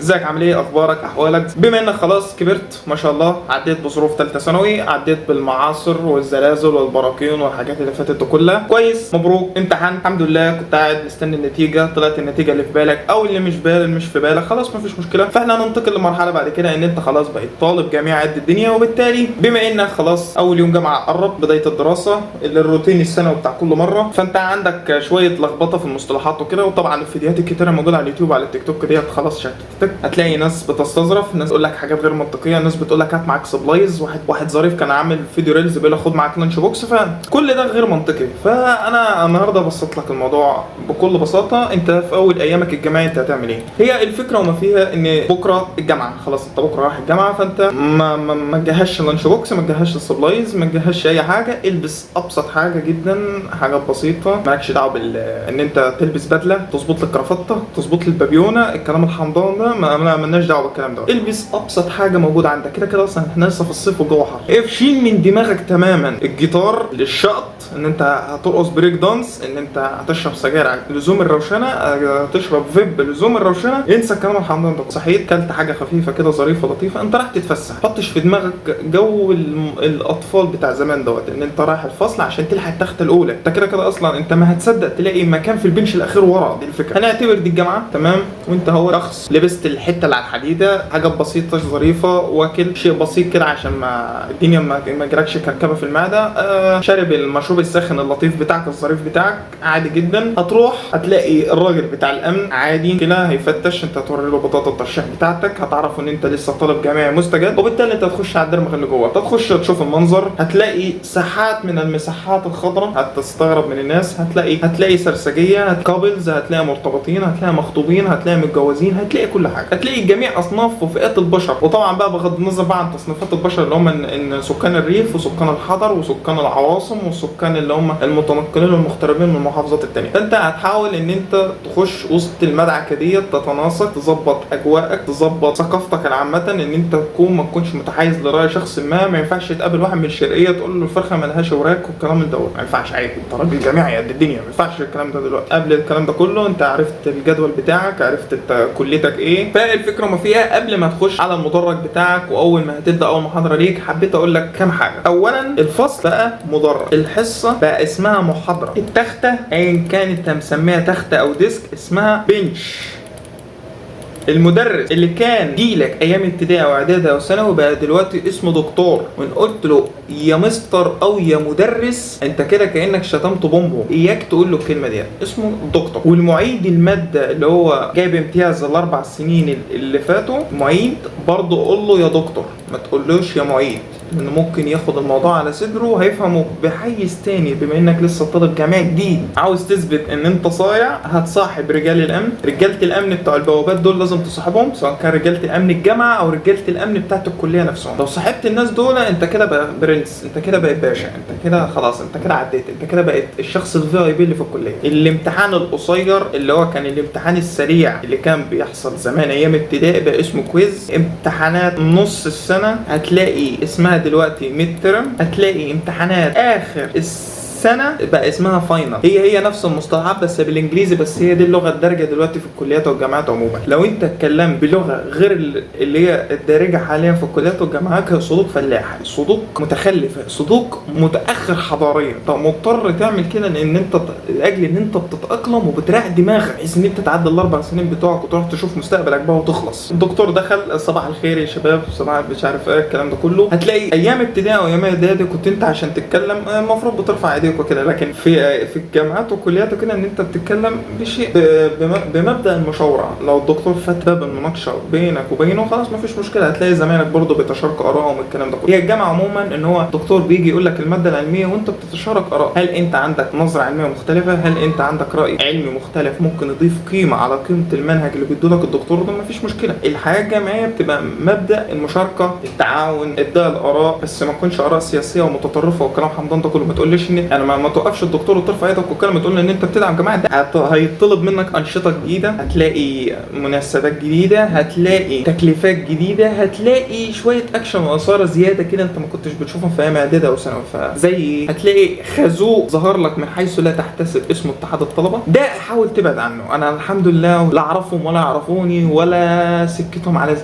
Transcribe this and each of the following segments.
ازيك؟ عامل ايه؟ اخبارك؟ احوالك؟ بما انك خلاص كبرت ما شاء الله، عديت بظروف ثالثه ثانوي، عديت بالمعاصر والزلازل والبراكين والحاجات اللي فاتت دي كلها، كويس، مبروك، امتحان، الحمد لله. كنت قاعد مستني النتيجه، طلعت النتيجه اللي في بالك او اللي مش في بالك، خلاص مفيش مشكله. فاحنا هننتقل لمرحله بعد كده ان انت خلاص بقيت طالب جامعي قد الدنيا، وبالتالي بما انك خلاص اول يوم جامعه قرب، بدايه الدراسه، الروتين السنوي بتاع كل مره، فانت عندك شويه لخبطه في المصطلحات وكده. وطبعا الفيديوهات الكتيره موجوده على اليوتيوب وعلى التيك توك ديت خلاص شتتك، هتلاقي ناس بتستظرف، ناس تقول لك حاجات غير منطقيه، ناس بتقول لك هات معاك سبلايز، واحد ظريف كان عامل فيديو ريلز بيقول لك خد معاك لانش بوكس، فكل ده غير منطقي. فانا النهارده بسط لك الموضوع بكل بساطه. انت في اول ايامك الجامعيه انت هتعمل ايه؟ هي الفكره وما فيها ان بكره الجامعه خلاص، انت بكره رايح الجامعه، فانت ما تجهزش لانش بوكس، ما تجهزش السبلايز، ما تجهزش اي حاجه. البس ابسط حاجه جدا، حاجات بسيطه، مالكش دعوه ان انت تلبس بدله، تظبط لك كرافته، تظبط لك البابيونه، الكلام الحمضان ده مالناش دعوه بالكلام ده. البس ابسط حاجه موجوده عندك، كده كده اصلا احنا لسه في الصيف والجو حر. افشيل من دماغك تماما الجيتار، للشقط، ان انت هترقص بريك دانس، ان انت هتشرب سجاير لزوم الروشنه، هتشرب فيب لزوم الروشنه. انسى الكلام الحمضان ده. صحيت كلت حاجه خفيفه كده ظريفه لطيفه، انت رايح تتفسح، حطش في دماغك جو الاطفال بتاع زمان دوت، ان انت رايح الفصل عشان تلحق التخته الاولى. انت كده كده اصلا انت ما هتصدق تلاقي مكان في البنش الاخير ورا. دي الفكره. هنعتبر دي الجامعه، تمام؟ وانت هو شخص لبست الحته اللي على الحديده، حاجه بسيطه ظريفه، واكل شيء بسيط كده عشان ما الدنيا ما يجركش كركبه في المعده، شارب المشروب الساخن اللطيف بتاعك الظريف بتاعك عادي جدا. هتروح هتلاقي الراجل بتاع الامن عادي كده هيفتش، انت هتوري له بطاقه الترشيح بتاعتك، هتعرف ان انت لسه طالب جامعي مستجد، وبالتالي انت هتخش على الدرمغ اللي جوه، هتخش تشوف المنظر، هتلاقي ساحات من المساحات الخضراء، هتستغرب من الناس، هتلاقي سرسجيه، كابلز، هتلاقي مرتبطين، هتلاقي مخطوبين، هتلاقي متجوزين، هتلاقي كل حاجه، هتلاقي جميع اصناف وفئات البشر. وطبعا بقى بغض النظر بقى عن تصنيفات البشر اللي هم ان سكان الريف وسكان الحضر وسكان العواصم والسكان اللي هم المتنقلين والمغتربين من المحافظات التانية. فانت هتحاول ان انت تخش وسط المدعكه ديت، تتناسق، تظبط اجواءك، تظبط ثقافتك العامه، ان انت ما تكونش متحيز لراي شخص ما ينفعش تقابل واحد من الشرقيه تقول له الفرخه مالهاش وراك والكلام دوت، ما ينفعش، عادي، انت راجل جامعي قد الدنيا، ما ينفعش الكلام ده دلوقتي. قبل الكلام ده كله انت عرفت الجدول بتاعك، عرفت انت كليتك ايه. فالفكره ما فيها قبل ما تخش على المدرج بتاعك واول ما هتبدا اول محاضره ليك، حبيت اقول لك كام حاجه. اولا، الفصل بقى مدرج، الحصه بقى اسمها محاضره، التخته ايا كانت انت مسميها تخته او ديسك اسمها بنش. المدرس اللي كان جيلك ايام ابتدائي او اعدادي او ثانوي بقى دلوقتي اسمه دكتور، وان قلت له يا مستر او يا مدرس انت كده كانك شتمت بومبو، اياك تقول له الكلمه دي، اسمه دكتور. والمعيد الماده اللي هو جايب امتياز الاربع سنين اللي فاتوا معيد، برضه قول له يا دكتور، ما تقولوش يا معيد، انه ممكن ياخد الموضوع على صدره وهيفهمه بحيز تاني. بما انك لسه طالب جامعي جديد عاوز تثبت ان انت صايع، هتصاحب رجال الامن. رجاله الامن بتوع البوابات دول لازم تصاحبهم، سواء كان رجاله الامن الجامعه او رجاله الامن بتاعت الكليه نفسهم. لو صاحبت الناس دول انت كده بقى برنس، انت كده بقيت باشا، انت كده خلاص، انت كده عديت، انت كده بقيت الشخص الفي اي بي اللي في الكليه. الامتحان القصير اللي هو كان الامتحان السريع اللي كان بيحصل زمان ايام ابتدائي بقى اسمه كويز. امتحانات نص السنه هتلاقي اسمها دلوقتي ميد ترم، هتلاقي امتحانات اخر السنه بقى اسمها فاينل. هي نفس المصطلحات بس بالانجليزي، بس هي دي اللغه الدارجه دلوقتي في الكليات والجامعات عموما. لو انت اتكلمت بلغه غير اللي هي الدارجه حاليا في الكليات والجامعات، هي صدوق فلاح، صدوق متخلفه، صدوق متاخر حضاريا. انت مضطر تعمل كده لان انت لاجل ان انت بتتاقلم وبتريح دماغك بحيث ان انت تعدي الاربع سنين بتوعك وتروح تشوف مستقبلك بقى وتخلص. الدكتور دخل صباح الخير يا شباب، صباح مش عارف ايه الكلام ده كله. هتلاقي ايام ابتدائي وايام اعدادي كنت انت عشان تتكلم المفروض بترفع ايديك وكده، لكن في الجامعات والكليات وكده ان انت بتتكلم بشيء بمبدا المشاوره. لو الدكتور فتح باب المناقشه بينك وبينه خلاص مفيش مشكله، هتلاقي زمايلك برضه بيتشاركوا ارائهم والكلام ده كله. هي الجامعه عموما ان هو الدكتور بيجي يقول لك الماده العلميه وانت بتتشارك اراء. هل انت عندك نظره علميه مختلفه؟ هل انت عندك راي علمي مختلف ممكن يضيف قيمه على قيمه المنهج اللي بيدولك الدكتور ده؟ مفيش مشكله. الحياه الجامعيه بتبقى مبدا المشاركه، التعاون، ابداء الاراء، بس ما تكونش اراء سياسيه ومتطرفه والكلام حمضان ده كله. ما تقوليش ان انا ما توقفش الدكتور وترفع ايدك والكلام تقول ان انت بتدعم جماعه ده. هيطلب منك انشطه جديده، هتلاقي مناسبات جديده، هتلاقي تكليفات جديده، هتلاقي شويه اكشن واثاره زياده كده انت ما كنتش بتشوفهم في ايام اعدادي او ثانوي. فزي هتلاقي خازوق ظهر لك من حيث لا تحتسب اسمه اتحاد الطلبه، ده حاول تبعد عنه. انا الحمد لله لا اعرفهم ولا يعرفوني ولا سكتهم على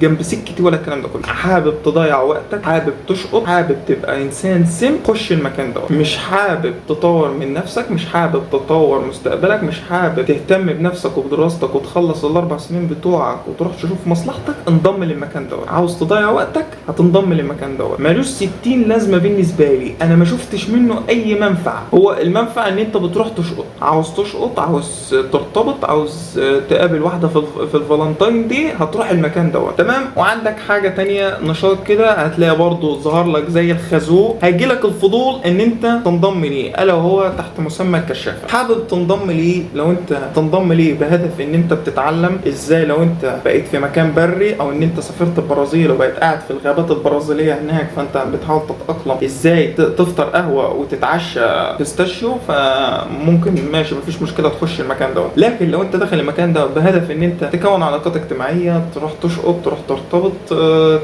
جنب سكتي ولا الكلام ده كله. حابب تضيع وقتك، حابب تشقط، حابب تبقى انسان سم، خش المكان ده. مش حابب تطور من نفسك، مش حابب تطور مستقبلك، مش حابب تهتم بنفسك وبدراستك وتخلص ال4 سنين بتوعك وتروح تشوف مصلحتك، انضم للمكان ده. عاوز تضيع وقتك هتنضم للمكان ده. مالوش 60 لازمه بالنسبه لي، انا ما شفتش منه اي منفعه. هو المنفعه ان انت بتروح تشقط، عاوز تشقط، عاوز ترتبط، عاوز تقابل واحده في الفالنتاين دي، هتروح المكان ده. تمام. وعندك حاجه تانية نشاط كده هتلاقي برضو ظهر لك زي الخازوق، هيجي لك الفضول ان انت تنضم ليه، الا وهو تحت مسمى الكشافه. حابب تنضم ليه؟ لو انت تنضم ليه بهدف ان انت بتتعلم ازاي لو انت بقيت في مكان بري، او ان انت سافرت البرازيل وبقيت قاعد في الغابات البرازيليه هناك، فانت بتحاول تتاقلم ازاي تفطر قهوه وتتعشى بيستاشيو، فممكن ماشي مفيش مشكله تخش المكان ده. لكن لو انت داخل المكان ده بهدف ان انت تكون علاقات اجتماعيه، تروح تشقط، تروح ترتبط،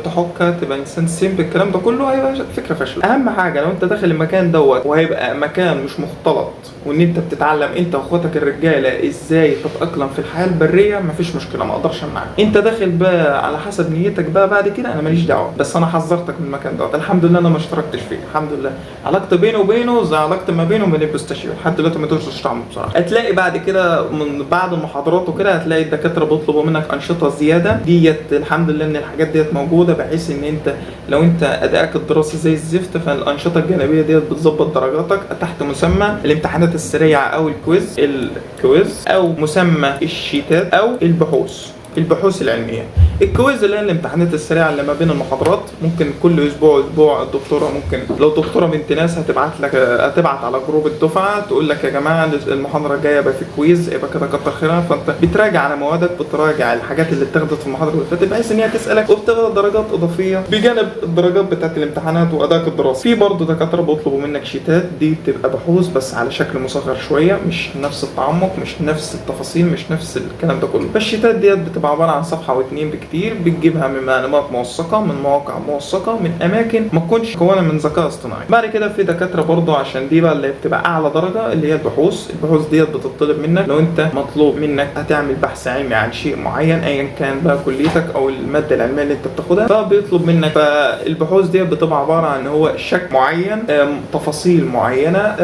تحك، تبقى انسان سيمب، الكلام ده كله هيبقى فكره فاشله. اهم حاجه لو انت داخل المكان دوت وهيبقى مكان مش مختلط، وان انت بتتعلم انت واخواتك الرجاله ازاي تتاقلم في الحياه البريه، مفيش مشكله، ما اقدرش امنعك. انت داخل بقى على حسب نيتك بقى بعد كده، انا ماليش دعوه، بس انا حذرتك من المكان دوت. الحمد لله انا ما اشتركتش فيه، الحمد لله. علاقتي بينه وبينه زي علاقتي ما بينه وبين البستاشيو، لحد دلوقتي ما دوقتش طعمه بصراحه. هتلاقي بعد كده من بعد المحاضرات وكده هتلاقي الدكاتره بيطلبوا منك انشطه زياده ديت. الحمد لله ان الحاجات ديت موجوده، بحيث ان انت لو انت ادائك الدراسي زي الزفت، فالانشطه الجانبيه ديت بتظبط درجاتك تحت مسمى الامتحانات السريعه او الكويز، او مسمى الشيتات، او البحوث العلميه. الكويز اللي هي الامتحانات السريعه اللي ما بين المحاضرات، ممكن كل اسبوع الدكتوره ممكن لو دكتوره بنت ناس هتبعت على جروب الدفعه تقول لك يا جماعه المحاضره الجايه يبقى في كويز، يبقى كده كتر خيرها. فانت بتراجع على موادك، بتراجع الحاجات اللي اتاخدت في المحاضره اللي فاتت، بحيث ان هي تسالك وبتاخد درجات اضافيه بجانب الدرجات بتاعت الامتحانات وادائك الدراسي. في برضه دكاتره بيطلبوا منك شيتات، دي بتبقى بحوث بس على شكل مصغر شويه، مش نفس التعمق، مش نفس التفاصيل، مش نفس الكلام ده كله. فالشيتات ديت بتبقى عباره عن صفحه واتنين بكتير، بتجيبها من معلومات موثقه، من مواقع موثقه، من اماكن ما تكونش مكونه من ذكاء اصطناعي. بعد كده في دكاتره برضه عشان دي بقى اللي بتبقى اعلى درجه، اللي هي البحوث ديت بتطلب منك لو انت مطلوب منك هتعمل بحث علمي عن شيء معين ايا كان بقى كليتك او الماده العلميه اللي انت بتاخدها، فبيطلب منك. فالبحوث ديت بتبقى عباره عن هو شكل معين، تفاصيل معينه،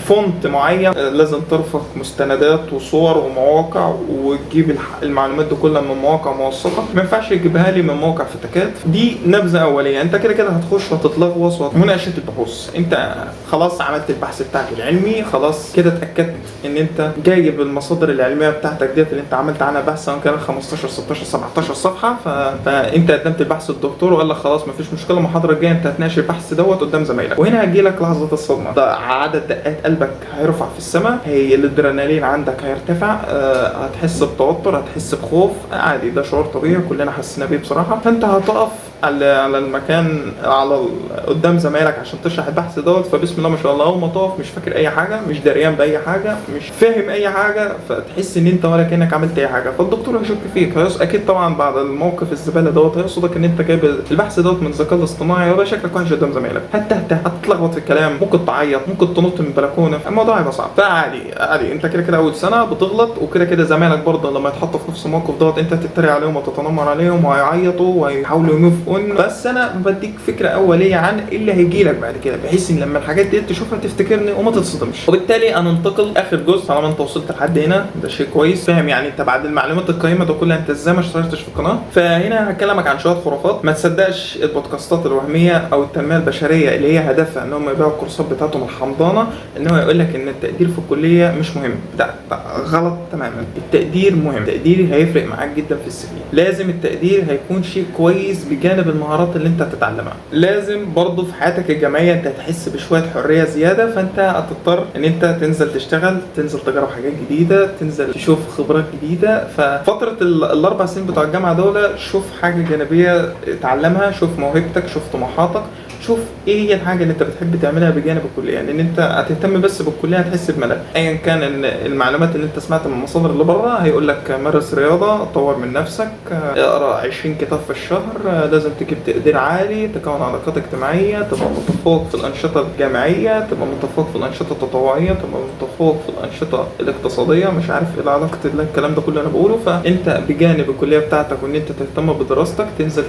فونت معين، لازم ترفق مستندات وصور ومواقع وتجيب المعلومات دي كلها من مواقع موثقه، ما ينفعش تجيبها لي من موقع فتكات. دي نبذه اوليه. انت كده هتخش وتتلغوص ومناقشه البحوث. انت خلاص عملت البحث بتاعك العلمي، خلاص كده اتاكدت ان انت جايب المصادر العلميه بتاعتك ديت اللي انت عملت عنها بحث، سواء كان 15 16 17 صفحه. فانت قدمت البحث للدكتور وقال لك خلاص مفيش مشكله، المحاضره الجايه انت هتناقش البحث دوت قدام زمايلك. وهنا هيجي لك لحظه الصدمه، ده عدد دقات قلبك هيرفع في السماء، هي الادرينالين عندك هيرتفع، هتحس بتوتر، هتحس بخوف، عادي، ده شعور طبيعي كلنا حسينا بيه بصراحه. فانت هتقف على المكان قدام زمايلك عشان تشرح البحث دوت. فبسم الله ما شاء الله، اول ما تقف مش فاكر اي حاجه، مش دريان باي حاجه، مش فاهم اي حاجه، فتحس ان انت ولا كانك عملت اي حاجه. فالدكتور هيشك فيك، اكيد طبعا بعد الموقف الزباله دوت هيقصدك ان انت جايب البحث دوت من الذكاء الاصطناعي، ويبقى شكلك وحش قدام زمايلك، هتتلخبط في الكلام، ممكن تعيط، ممكن تنط من البلكونه، الموضوع هيبقى صعب. فعادي انت كده اول سنه بتغلط، وكده زمايلك برضه لما يتحطوا في نفس الموقف دوت انت هتتريق عليهم وتتنمر عليهم وهيعيطوا وهيحاولوا يموفقون. بس انا بديك فكره اوليه عن اللي هيجي لك بعد كده، بحيث ان لما الحاجات دي تشوفها تفتكرني وما تتصدمش. وبالتالي انا انتقل اخر جزء، طالما انت وصلت لحد هنا ده شيء كويس، فاهم يعني انت بعد المعلومات القيمه ده كلها انت ازاي ما اشتركتش في القناه. فهنا هكلمك عن شويه خرافات، ما تصدقش البودكاستات الوهميه او التنميه البشريه اللي هي هدفها ان هم يبيعوا الكورسات بتاعتهم الحمضانه، ان هو يقول لك ان التقدير في الكليه مش مهم. ده غلط تماما. التقدير مهم، التقدير هيفرق معاك جدا في السي في. لازم التقدير هيكون شيء كويس بجانب المهارات اللي انت هتتعلمها. لازم برضو في حياتك الجامعيه انت هتحس بشويه حريه زياده، فانت هتضطر ان انت تنزل تشتغل، تنزل تجرب حاجات جديده، تنزل تشوف خبرات جديده. ففتره ال4 سنين بتوع الجامعه دول شوف حاجه جانبيه اتعلمها، شوف موهبتك، شوف طموحاتك، شوف ايه هي الحاجه اللي انت بتحب تعملها بجانب الكليه. يعني ان انت هتهتم بس بالكليه هتحس بملل، ايا كان المعلومات اللي انت سمعتها من المصادر اللي بره هيقول لك مارس رياضه، طور من نفسك، اقرا 20 كتاب في الشهر، لازم تجيب تقدير عالي، تكون علاقات اجتماعيه، تبقى متفوق في الانشطه الجامعيه، تبقى متفوق في الانشطه التطوعيه، تبقى متفوق في الانشطه الاقتصاديه، مش عارف ايه علاقه الكلام ده كله انا بقوله. فانت بجانب الكليه بتاعتك وان انت تهتم بدراستك تنزل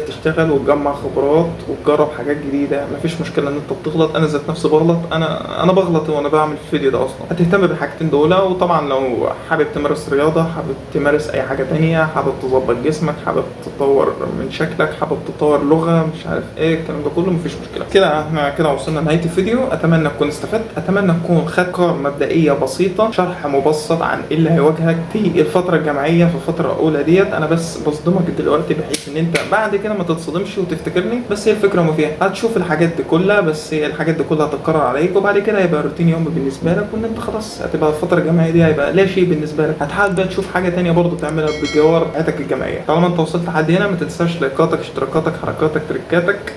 تشتغل وتجمع خبرات وتجرب حاجات جديده. مفيش مشكله ان انت بتغلط، انا ذات نفسي بغلط، انا بغلط وانا بعمل الفيديو ده اصلا. هتهتم بالحاجتين دول. وطبعا لو حابب تمارس رياضه، حابب تمارس اي حاجه تانية، حابب تظبط جسمك، حابب تطور من شكلك، حابب تطور لغه، مش عارف ايه الكلام ده كله، مفيش مشكله. كده احنا كده وصلنا لنهايه الفيديو. اتمنى تكون استفدت، اتمنى تكون خدت افكار مبدئيه بسيطه، شرح مبسط عن ايه اللي هيواجهك في الفتره الجامعيه في الفتره الاولى ديت. انا بس بصدمك دلوقتي بحيث ان انت بعد كده ما تتصدمش وتفتكرني. بس هي الفكره ما فيها، هتشوف الحاجات دي كلها، بس هي الحاجات دي كلها هتتكرر عليك، وبعد كده هيبقى روتين يومي بالنسبه لك، وان انت خلاص هتبقى الفتره الجامعيه دي هيبقى لا شيء بالنسبه لك. هتحاول بقى تشوف حاجه تانية برضه تعملها بجوار حياتك الجامعيه. طالما انت وصلت لحد هنا ما تنساش لايكاتك، اشتراكاتك، حركاتك، تريكاتك.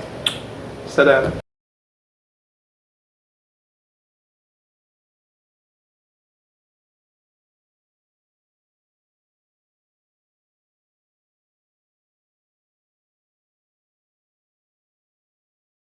سلام.